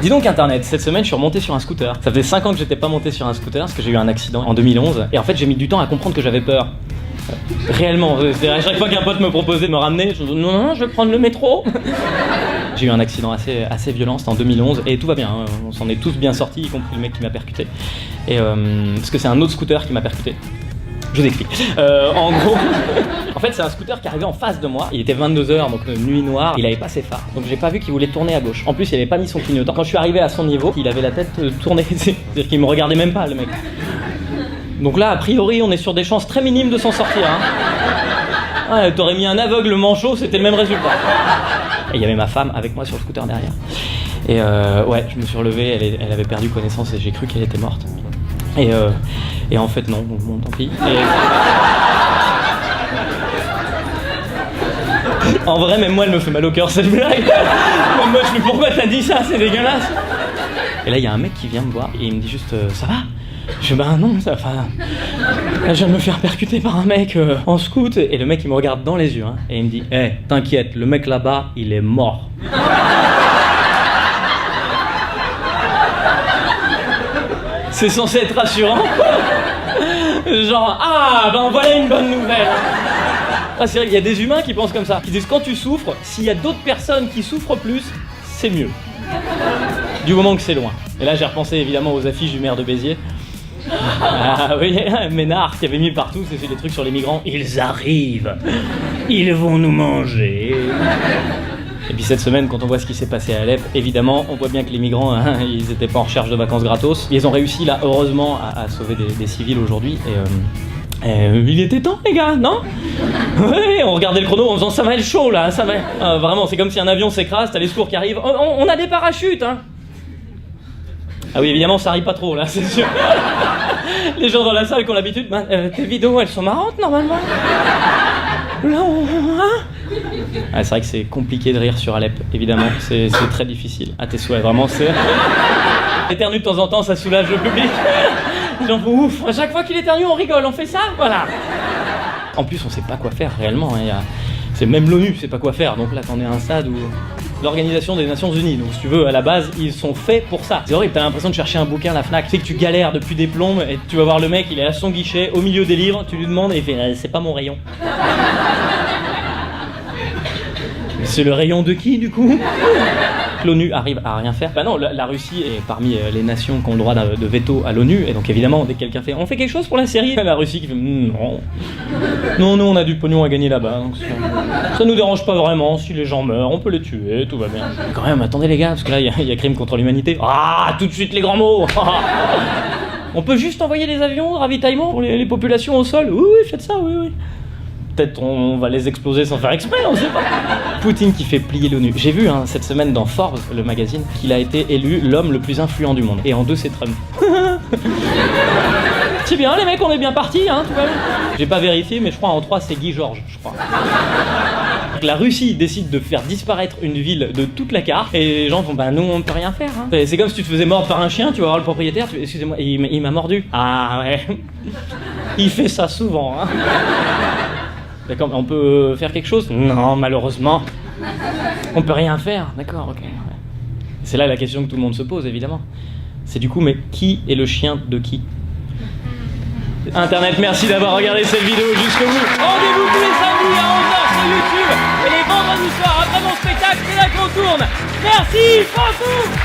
Dis donc Internet, cette semaine je suis remonté sur un scooter. Ça faisait 5 ans que j'étais pas monté sur un scooter parce que j'ai eu un accident en 2011. Et en fait j'ai mis du temps à comprendre que j'avais peur. Réellement, c'est-à-dire à chaque fois qu'un pote me proposait de me ramener, je me disais non, je vais prendre le métro. J'ai eu un accident assez violent, c'était en 2011 et tout va bien, on s'en est tous bien sortis, y compris le mec qui m'a percuté. Et parce que c'est un autre scooter qui m'a percuté. Je vous explique. En gros, en fait c'est un scooter qui arrivait en face de moi, il était 22h, donc nuit noire, il avait pas ses phares, donc j'ai pas vu qu'il voulait tourner à gauche. En plus il avait pas mis son clignotant. Quand je suis arrivé à son niveau, il avait la tête tournée, c'est-à-dire qu'il me regardait même pas le mec. Donc là a priori on est sur des chances très minimes de s'en sortir. Ah, t'aurais mis un aveugle manchot, c'était le même résultat. Et il y avait ma femme avec moi sur le scooter derrière. Et ouais, je me suis relevé, elle avait perdu connaissance et j'ai cru qu'elle était morte. Et en fait non, bon tant pis. En vrai, même moi elle me fait mal au cœur cette blague. Même moi je me dis pourquoi t'as dit ça, c'est dégueulasse. Et là il y a un mec qui vient me voir et il me dit juste ça va ? Je dis bah non, ça va. Là, je viens de me faire percuter par un mec en scoot. Et le mec il me regarde dans les yeux et il me dit t'inquiète, le mec là-bas il est mort. C'est censé être rassurant. Genre voilà une bonne nouvelle. C'est vrai qu'il y a des humains qui pensent comme ça, qui disent quand tu souffres, s'il y a d'autres personnes qui souffrent plus, c'est mieux. Du moment que c'est loin. Et là j'ai repensé évidemment aux affiches du maire de Béziers. Ah oui, Ménard qui avait mis partout, c'est des trucs sur les migrants. Ils arrivent, ils vont nous manger. Et puis cette semaine, quand on voit ce qui s'est passé à Alep, évidemment, on voit bien que les migrants, ils étaient pas en recherche de vacances gratos. Ils ont réussi là, heureusement, à sauver des civils aujourd'hui. Il était temps les gars, non? Ouais, on regardait le chrono en faisant ça va être chaud là, ça va. Vraiment, c'est comme si un avion s'écrase, t'as les secours qui arrivent. On a des parachutes, Ah oui, évidemment, ça arrive pas trop, là, c'est sûr. Les gens dans la salle qui ont l'habitude, tes vidéos, elles sont marrantes, normalement. Là, c'est vrai que c'est compliqué de rire sur Alep, évidemment. C'est très difficile. À tes souhaits, vraiment, c'est... Éternue de temps en temps, ça soulage le public. Les gens font ouf. À chaque fois qu'il éternue, on rigole, on fait ça, voilà. En plus, on sait pas quoi faire, réellement. C'est même l'ONU sait pas quoi faire. Donc là, t'en es à un stade où... L'Organisation des Nations Unies, donc si tu veux, à la base, ils sont faits pour ça. C'est horrible, t'as l'impression de chercher un bouquin à la Fnac. Tu sais que tu galères depuis des plombes et tu vas voir le mec, il est à son guichet, au milieu des livres, tu lui demandes et il fait c'est pas mon rayon. C'est le rayon de qui, du coup ? L'ONU arrive à rien faire. Bah non, la Russie est parmi les nations qui ont le droit de veto à l'ONU, et donc évidemment, dès que quelqu'un fait « on fait quelque chose pour la Syrie ?» La Russie qui fait « non. Non, nous on a du pognon à gagner là-bas, donc ça nous dérange pas vraiment, si les gens meurent, on peut les tuer, tout va bien. » Quand même, attendez les gars, parce que là, il y a crime contre l'humanité. Ah, tout de suite les grands mots. On peut juste envoyer des avions de ravitaillement pour les populations au sol. Oui, faites ça, oui. Peut-être on va les exploser sans faire exprès, on sait pas. Poutine qui fait plier l'ONU. J'ai vu cette semaine dans Forbes, le magazine, qu'il a été élu l'homme le plus influent du monde. Et en 2, c'est Trump. C'est bien les mecs, on est bien partis, tout va bien. J'ai pas vérifié, mais je crois en 3, c'est Guy Georges, je crois. La Russie décide de faire disparaître une ville de toute la carte, et les gens font nous on peut rien faire. C'est comme si tu te faisais mordre par un chien, tu vas voir le propriétaire, excusez-moi, il m'a mordu. Ah ouais. Il fait ça souvent, D'accord, mais on peut faire quelque chose ? Non, malheureusement. On peut rien faire, d'accord, ok. C'est là la question que tout le monde se pose, évidemment. C'est du coup, mais qui est le chien de qui ? Internet, merci d'avoir regardé cette vidéo jusqu'au bout. Rendez-vous tous les samedis à 11h sur YouTube et les vendredis soirs après mon spectacle, c'est là qu'on tourne. Merci, Frantou.